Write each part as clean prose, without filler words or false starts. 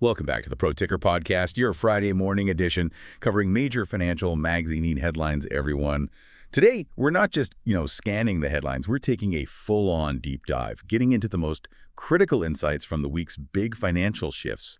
Welcome back to the Pro Ticker Podcast, your Friday morning edition covering major financial magazine headlines, everyone. Today, we're not just, scanning the headlines. We're taking a full-on deep dive, getting into the most critical insights from the week's big financial shifts.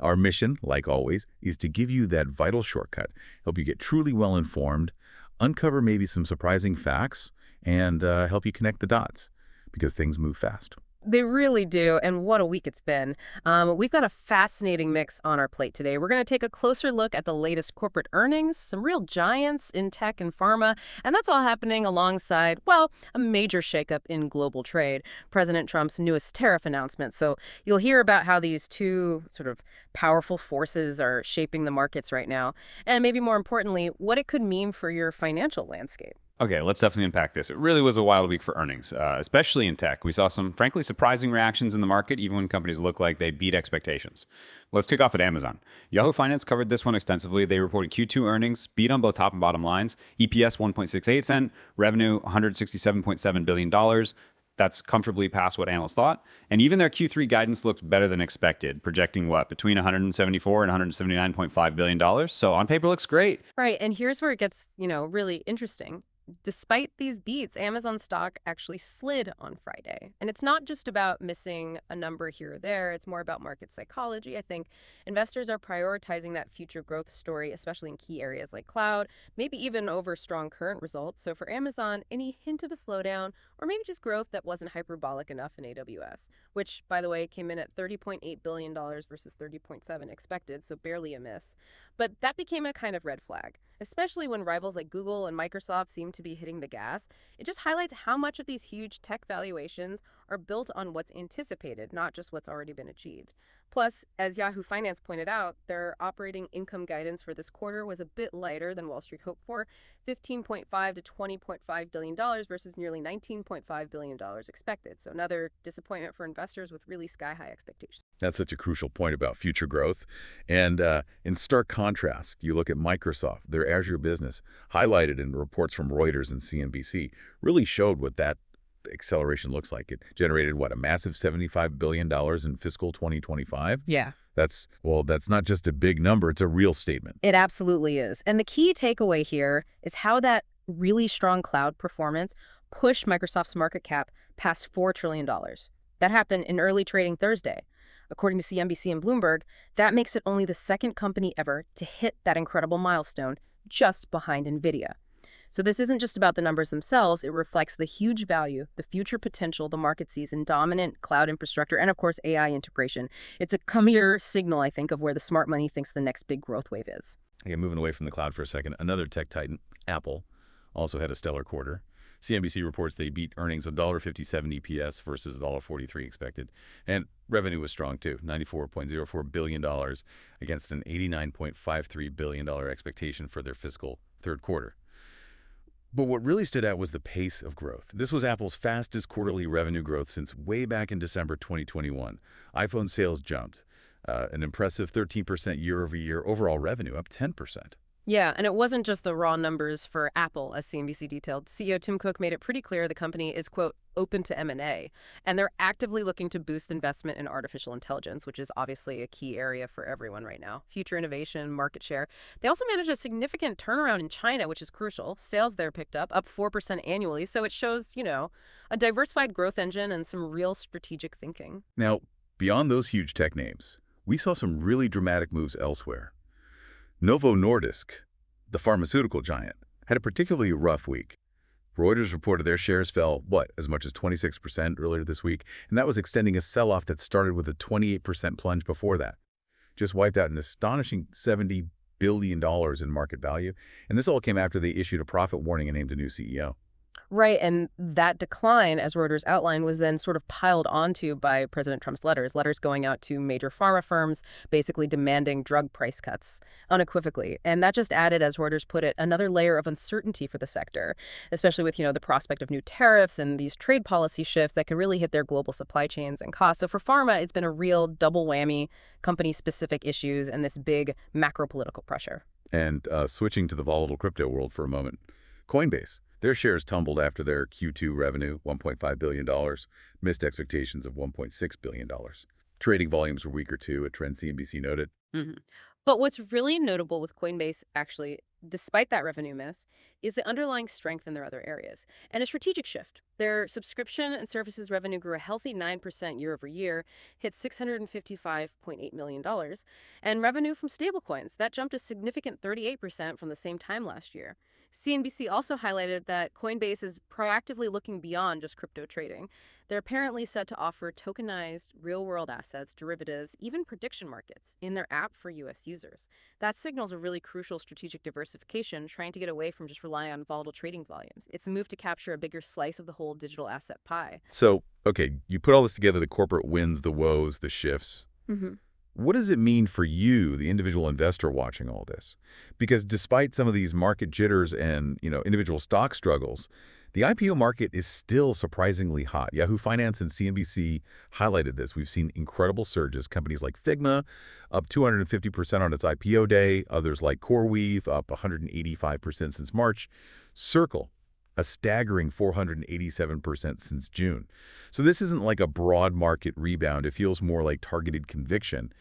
Our mission, like always, is to give you that vital shortcut, help you get truly well-informed, uncover maybe some surprising facts, and help you connect the dots, because things move fast. They really do, and what a week it's been. We've got a fascinating mix on our plate today. We're going to take a closer look at the latest corporate earnings, some real giants in tech and pharma, and that's all happening alongside, a major shakeup in global trade, President Trump's newest tariff announcement. So you'll hear about how these two sort of powerful forces are shaping the markets right now, and maybe more importantly, what it could mean for your financial landscape. Okay, let's definitely unpack this. It really was a wild week for earnings, especially in tech. We saw some, frankly, surprising reactions in the market, even when companies look like they beat expectations. Let's kick off at Amazon. Yahoo Finance covered this one extensively. They reported Q2 earnings, beat on both top and bottom lines. EPS 1.68 cent, revenue $167.7 billion. That's comfortably past what analysts thought. And even their Q3 guidance looked better than expected, projecting between $174 and $179.5 billion. So on paper, looks great. Right, and here's where it gets, really interesting. Despite these beats, Amazon stock actually slid on Friday. And it's not just about missing a number here or there. It's more about market psychology. I think investors are prioritizing that future growth story, especially in key areas like cloud, maybe even over strong current results. So for Amazon, any hint of a slowdown or maybe just growth that wasn't hyperbolic enough in AWS, which, by the way, came in at $30.8 billion versus $30.7 expected, so barely a miss. But that became a kind of red flag, especially when rivals like Google and Microsoft seem to be hitting the gas. It just highlights how much of these huge tech valuations are built on what's anticipated, not just what's already been achieved. Plus, as Yahoo Finance pointed out, their operating income guidance for this quarter was a bit lighter than Wall Street hoped for, $15.5 to $20.5 billion versus nearly $19.5 billion expected. So another disappointment for investors with really sky-high expectations. That's such a crucial point about future growth. And in stark contrast, you look at Microsoft, their Azure business, highlighted in reports from Reuters and CNBC, really showed what that acceleration looks like. It generated, a massive $75 billion in fiscal 2025? Yeah. That's not just a big number, it's a real statement. It absolutely is. And the key takeaway here is how that really strong cloud performance pushed Microsoft's market cap past $4 trillion. That happened in early trading Thursday. According to CNBC and Bloomberg, that makes it only the second company ever to hit that incredible milestone, just behind NVIDIA. So this isn't just about the numbers themselves. It reflects the huge value, the future potential the market sees in dominant cloud infrastructure and, of course, AI integration. It's a clear signal, I think, of where the smart money thinks the next big growth wave is. Okay, moving away from the cloud for a second, another tech titan, Apple, also had a stellar quarter. CNBC reports they beat earnings of $1.57 EPS versus $1.43 expected. And revenue was strong, too, $94.04 billion against an $89.53 billion expectation for their fiscal third quarter. But what really stood out was the pace of growth. This was Apple's fastest quarterly revenue growth since way back in December 2021. iPhone sales jumped, an impressive 13% year-over-year, overall revenue up 10%. Yeah, and it wasn't just the raw numbers for Apple, as CNBC detailed. CEO Tim Cook made it pretty clear the company is, quote, open to M&A, and they're actively looking to boost investment in artificial intelligence, which is obviously a key area for everyone right now. Future innovation, market share. They also managed a significant turnaround in China, which is crucial. Sales there picked up 4% annually, so it shows, a diversified growth engine and some real strategic thinking. Now, beyond those huge tech names, we saw some really dramatic moves elsewhere. Novo Nordisk, the pharmaceutical giant, had a particularly rough week. Reuters reported their shares fell, as much as 26% earlier this week, and that was extending a sell-off that started with a 28% plunge before that. Just wiped out an astonishing $70 billion in market value, and this all came after they issued a profit warning and named a new CEO. Right, and that decline, as Reuters outlined, was then sort of piled onto by President Trump's letters going out to major pharma firms, basically demanding drug price cuts, unequivocally. And that just added, as Reuters put it, another layer of uncertainty for the sector, especially with, the prospect of new tariffs and these trade policy shifts that could really hit their global supply chains and costs. So for pharma, it's been a real double whammy, company-specific issues and this big macro-political pressure. And switching to the volatile crypto world for a moment, Coinbase. Their shares tumbled after their Q2 revenue, $1.5 billion, missed expectations of $1.6 billion. Trading volumes were weaker too, a trend CNBC noted. Mhm. But what's really notable with Coinbase, actually, despite that revenue miss, is the underlying strength in their other areas and a strategic shift. Their subscription and services revenue grew a healthy 9% year over year, hit $655.8 million, and revenue from stablecoins, that jumped a significant 38% from the same time last year. CNBC also highlighted that Coinbase is proactively looking beyond just crypto trading. They're apparently set to offer tokenized real-world assets, derivatives, even prediction markets in their app for U.S. users. That signals a really crucial strategic diversification, trying to get away from just relying on volatile trading volumes. It's a move to capture a bigger slice of the whole digital asset pie. So, okay, you put all this together, the corporate wins, the woes, the shifts. What does it mean for you, the individual investor watching all this? Because despite some of these market jitters and, individual stock struggles, the IPO market is still surprisingly hot. Yahoo Finance and CNBC highlighted this. We've seen incredible surges. Companies like Figma up 250% on its IPO day. Others like CoreWeave up 185% since March. Circle, a staggering 487% since June. So this isn't like a broad market rebound. It feels more like targeted conviction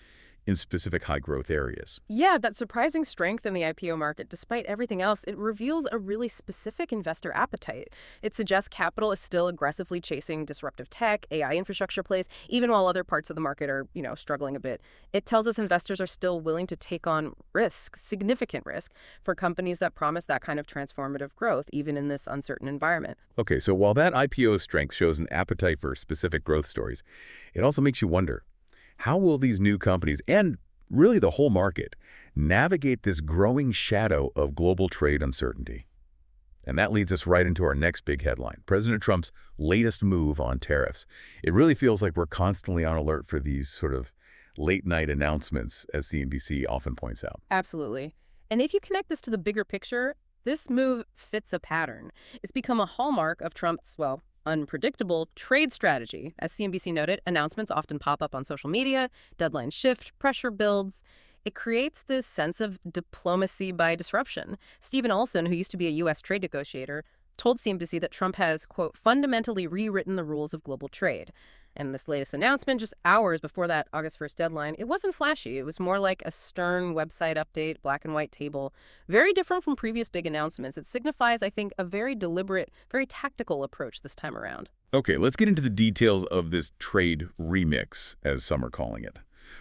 in specific high-growth areas. Yeah, that surprising strength in the IPO market, despite everything else, it reveals a really specific investor appetite. It suggests capital is still aggressively chasing disruptive tech, AI infrastructure plays, even while other parts of the market are, struggling a bit. It tells us investors are still willing to take on risk, significant risk, for companies that promise that kind of transformative growth, even in this uncertain environment. Okay, so while that IPO strength shows an appetite for specific growth stories, it also makes you wonder, how will these new companies, and really the whole market, navigate this growing shadow of global trade uncertainty? And that leads us right into our next big headline, President Trump's latest move on tariffs. It really feels like we're constantly on alert for these sort of late-night announcements, as CNBC often points out. Absolutely. And if you connect this to the bigger picture, this move fits a pattern. It's become a hallmark of Trump's, unpredictable trade strategy. As CNBC noted, announcements often pop up on social media, deadlines shift, pressure builds. It creates this sense of diplomacy by disruption. Stephen Olson, who used to be a U.S. trade negotiator, told CNBC that Trump has, quote, fundamentally rewritten the rules of global trade. And this latest announcement, just hours before that August 1st deadline, it wasn't flashy. It was more like a stern website update, black and white table. Very different from previous big announcements. It signifies, I think, a very deliberate, very tactical approach this time around. Okay, let's get into the details of this trade remix, as some are calling it.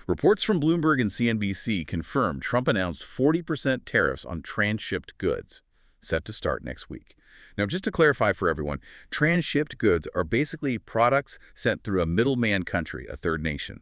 Reports from Bloomberg and CNBC confirmed Trump announced 40% tariffs on transshipped goods, set to start next week. Now, just to clarify for everyone, transshipped goods are basically products sent through a middleman country, a third nation,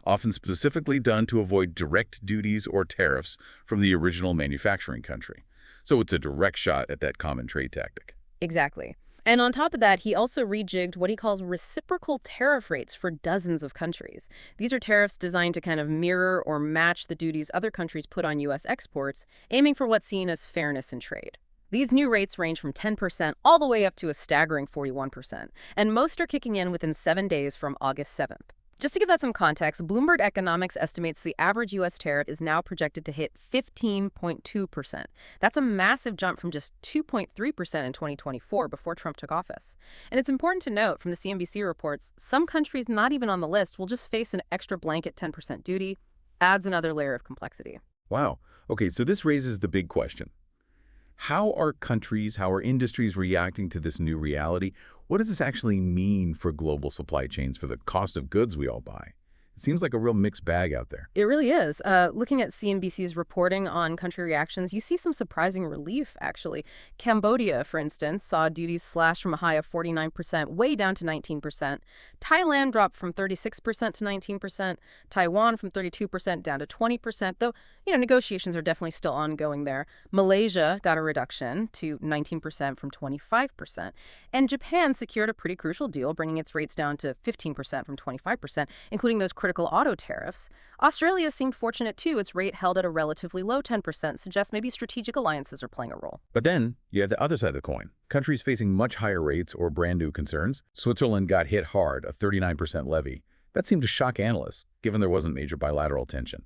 often specifically done to avoid direct duties or tariffs from the original manufacturing country. So it's a direct shot at that common trade tactic. Exactly. And on top of that, he also rejigged what he calls reciprocal tariff rates for dozens of countries. These are tariffs designed to kind of mirror or match the duties other countries put on U.S. exports, aiming for what's seen as fairness in trade. These new rates range from 10% all the way up to a staggering 41%, and most are kicking in within 7 days from August 7th. Just to give that some context, Bloomberg Economics estimates the average U.S. tariff is now projected to hit 15.2%. That's a massive jump from just 2.3% in 2024 before Trump took office. And it's important to note from the CNBC reports, some countries not even on the list will just face an extra blanket 10% duty, adds another layer of complexity. Wow. Okay, so this raises the big question. How are countries, how are industries reacting to this new reality? What does this actually mean for global supply chains, for the cost of goods we all buy? It seems like a real mixed bag out there. It really is. Looking at CNBC's reporting on country reactions, you see some surprising relief, actually. Cambodia, for instance, saw duties slash from a high of 49% way down to 19%. Thailand dropped from 36% to 19%. Taiwan from 32% down to 20%, though, negotiations are definitely still ongoing there. Malaysia got a reduction to 19% from 25%. And Japan secured a pretty crucial deal, bringing its rates down to 15% from 25%, including those critical auto tariffs. Australia seemed fortunate too. Its rate held at a relatively low 10%, suggests maybe strategic alliances are playing a role. But then you have the other side of the coin. Countries facing much higher rates or brand new concerns. Switzerland got hit hard, a 39% levy. That seemed to shock analysts, given there wasn't major bilateral tension.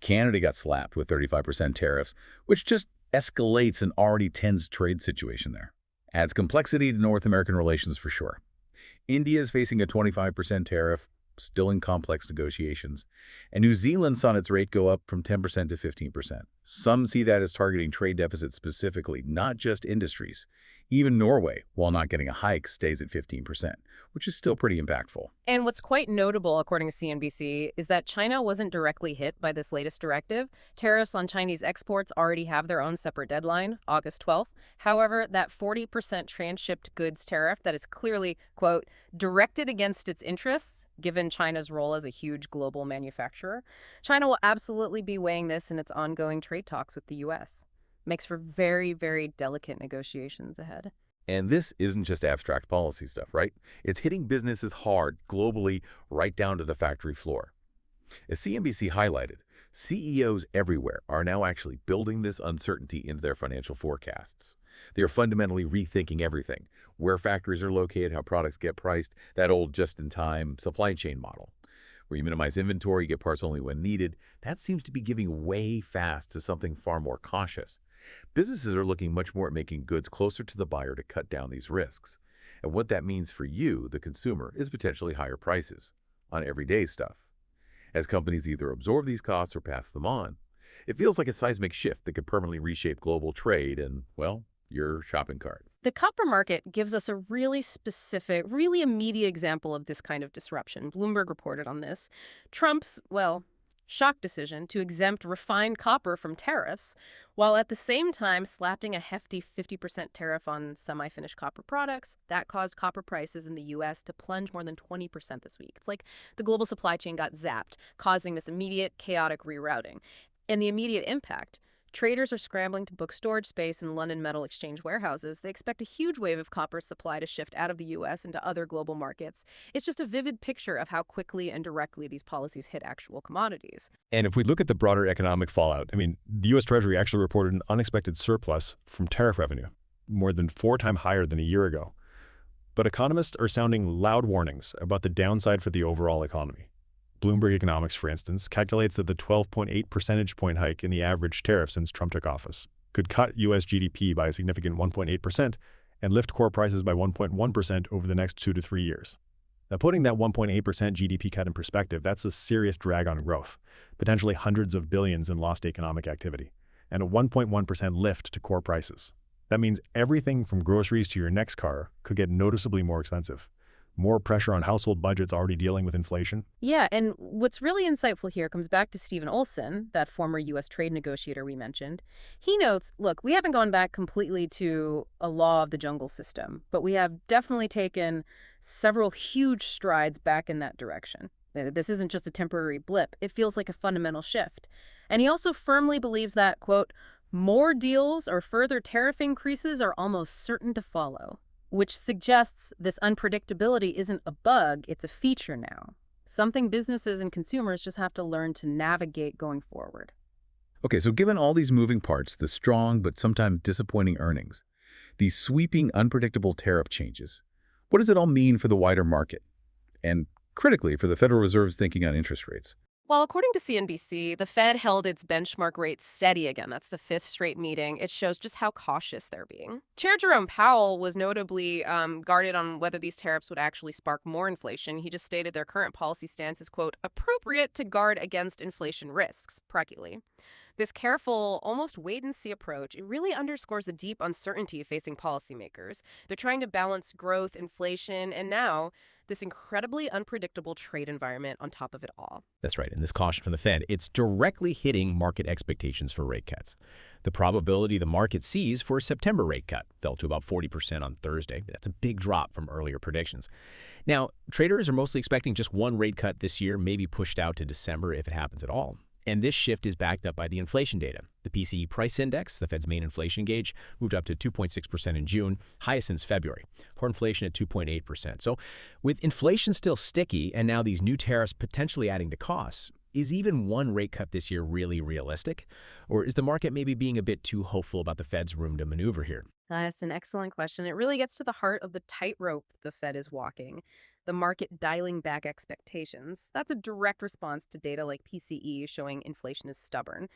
Canada got slapped with 35% tariffs, which just escalates an already tense trade situation there. Adds complexity to North American relations for sure. India is facing a 25% tariff. still in complex negotiations. And New Zealand saw its rate go up from 10% to 15%. Some see that as targeting trade deficits specifically, not just industries. Even Norway, while not getting a hike, stays at 15%, which is still pretty impactful. And what's quite notable, according to CNBC, is that China wasn't directly hit by this latest directive. Tariffs on Chinese exports already have their own separate deadline, August 12th. However, that 40% transshipped goods tariff that is clearly, quote, directed against its interests, given China's role as a huge global manufacturer, China will absolutely be weighing this in its ongoing trade talks with the U.S. Makes for very, very delicate negotiations ahead. And this isn't just abstract policy stuff, right? It's hitting businesses hard, globally, right down to the factory floor. As CNBC highlighted, CEOs everywhere are now actually building this uncertainty into their financial forecasts. They are fundamentally rethinking everything: where factories are located, how products get priced, that old just-in-time supply chain model, where you minimize inventory, get parts only when needed. That seems to be giving way fast to something far more cautious. Businesses are looking much more at making goods closer to the buyer to cut down these risks. And what that means for you, the consumer, is potentially higher prices on everyday stuff. As companies either absorb these costs or pass them on, it feels like a seismic shift that could permanently reshape global trade and, well, your shopping cart. The copper market gives us a really specific, really immediate example of this kind of disruption. Bloomberg reported on this. Trump's, well, shock decision to exempt refined copper from tariffs, while at the same time slapping a hefty 50% tariff on semi-finished copper products, that caused copper prices in the U.S. to plunge more than 20% this week. It's like the global supply chain got zapped, causing this immediate chaotic rerouting. And the immediate impact: traders are scrambling to book storage space in London Metal Exchange warehouses. They expect a huge wave of copper supply to shift out of the U.S. into other global markets. It's just a vivid picture of how quickly and directly these policies hit actual commodities. And if we look at the broader economic fallout, the U.S. Treasury actually reported an unexpected surplus from tariff revenue, more than 4 times higher than a year ago. But economists are sounding loud warnings about the downside for the overall economy. Bloomberg Economics, for instance, calculates that the 12.8 percentage point hike in the average tariff since Trump took office could cut U.S. GDP by a significant 1.8% and lift core prices by 1.1% over the next 2 to 3 years. Now, putting that 1.8% GDP cut in perspective, that's a serious drag on growth, potentially hundreds of billions in lost economic activity, and a 1.1% lift to core prices. That means everything from groceries to your next car could get noticeably more expensive. More pressure on household budgets already dealing with inflation. Yeah, and what's really insightful here comes back to Stephen Olson, that former U.S. trade negotiator we mentioned. He notes, look, we haven't gone back completely to a law of the jungle system, but we have definitely taken several huge strides back in that direction. This isn't just a temporary blip. It feels like a fundamental shift. And he also firmly believes that, quote, more deals or further tariff increases are almost certain to follow, which suggests this unpredictability isn't a bug, it's a feature now. Something businesses and consumers just have to learn to navigate going forward. Okay, so given all these moving parts, the strong but sometimes disappointing earnings, these sweeping, unpredictable tariff changes, what does it all mean for the wider market? And critically, for the Federal Reserve's thinking on interest rates? Well, according to CNBC, the Fed held its benchmark rate steady again. That's the 5th straight meeting. It shows just how cautious they're being. Chair Jerome Powell was notably guarded on whether these tariffs would actually spark more inflation. He just stated their current policy stance is, quote, appropriate to guard against inflation risks, practically. This careful, almost wait-and-see approach, it really underscores the deep uncertainty facing policymakers. They're trying to balance growth, inflation, and now this incredibly unpredictable trade environment on top of it all. That's right. And this caution from the Fed, it's directly hitting market expectations for rate cuts. The probability the market sees for a September rate cut fell to about 40% on Thursday. That's a big drop from earlier predictions. Now, traders are mostly expecting just one rate cut this year, maybe pushed out to December if it happens at all. And this shift is backed up by the inflation data. The PCE price index, the Fed's main inflation gauge, moved up to 2.6% in June, highest since February. Core inflation at 2.8%. So with inflation still sticky and now these new tariffs potentially adding to costs, is even one rate cut this year really realistic? Or is the market maybe being a bit too hopeful about the Fed's room to maneuver here? That's an excellent question. It really gets to the heart of the tightrope the Fed is walking. The market dialing back expectations. That's a direct response to data like PCE showing inflation is stubborn.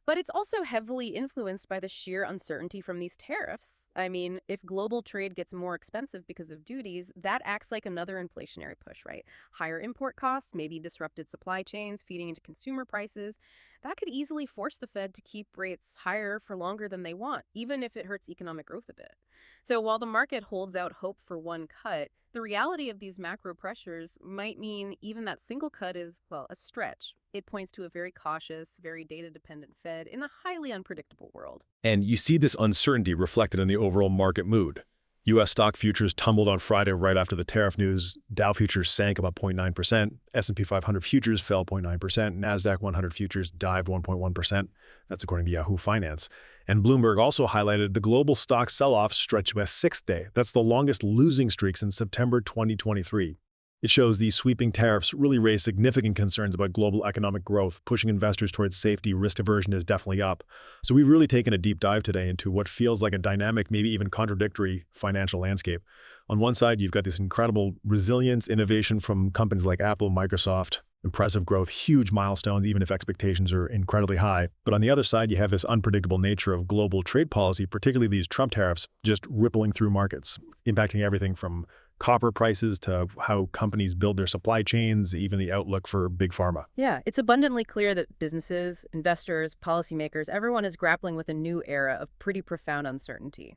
But it's also heavily influenced by the sheer uncertainty from these tariffs. I mean, if global trade gets more expensive because of duties, that acts like another inflationary push, right? Higher import costs, maybe disrupted supply chains feeding into consumer prices. That could easily force the Fed to keep rates higher for longer than they want, even if it hurts economic growth a bit. So while the market holds out hope for one cut, the reality of these macro pressures might mean even that single cut is, well, a stretch. It points to a very cautious, very data-dependent Fed in a highly unpredictable world. And you see this uncertainty reflected in the overall market mood. U.S. stock futures tumbled on Friday right after the tariff news. Dow futures sank about 0.9%. S&P 500 futures fell 0.9%. NASDAQ 100 futures dived 1.1%. That's according to Yahoo Finance. And Bloomberg also highlighted the global stock sell-off stretched to a sixth day. That's the longest losing streak since September 2023. It shows these sweeping tariffs really raise significant concerns about global economic growth, pushing investors towards safety. Risk aversion is definitely up. So we've really taken a deep dive today into what feels like a dynamic, maybe even contradictory financial landscape. On one side, you've got this incredible resilience, innovation from companies like Apple, Microsoft, impressive growth, huge milestones, even if expectations are incredibly high. But on the other side, you have this unpredictable nature of global trade policy, particularly these Trump tariffs, just rippling through markets, impacting everything from copper prices to how companies build their supply chains, even the outlook for big pharma. Yeah, it's abundantly clear that businesses, investors, policymakers, everyone is grappling with a new era of pretty profound uncertainty.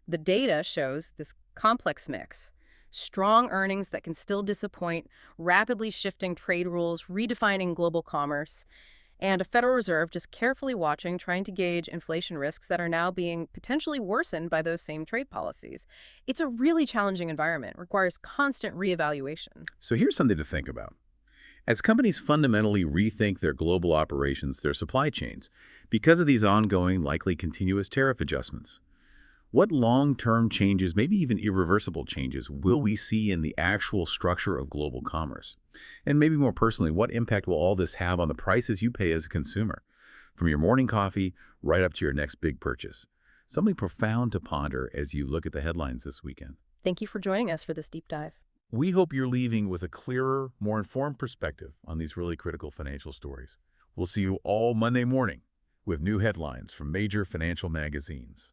The data shows this complex mix. Strong earnings that can still disappoint, rapidly shifting trade rules, redefining global commerce, and a Federal Reserve just carefully watching, trying to gauge inflation risks that are now being potentially worsened by those same trade policies. It's a really challenging environment, requires constant reevaluation. So here's something to think about. As companies fundamentally rethink their global operations, their supply chains, because of these ongoing, likely continuous tariff adjustments, what long-term changes, maybe even irreversible changes, will we see in the actual structure of global commerce? And maybe more personally, what impact will all this have on the prices you pay as a consumer, from your morning coffee right up to your next big purchase? Something profound to ponder as you look at the headlines this weekend. Thank you for joining us for this deep dive. We hope you're leaving with a clearer, more informed perspective on these really critical financial stories. We'll see you all Monday morning with new headlines from major financial magazines.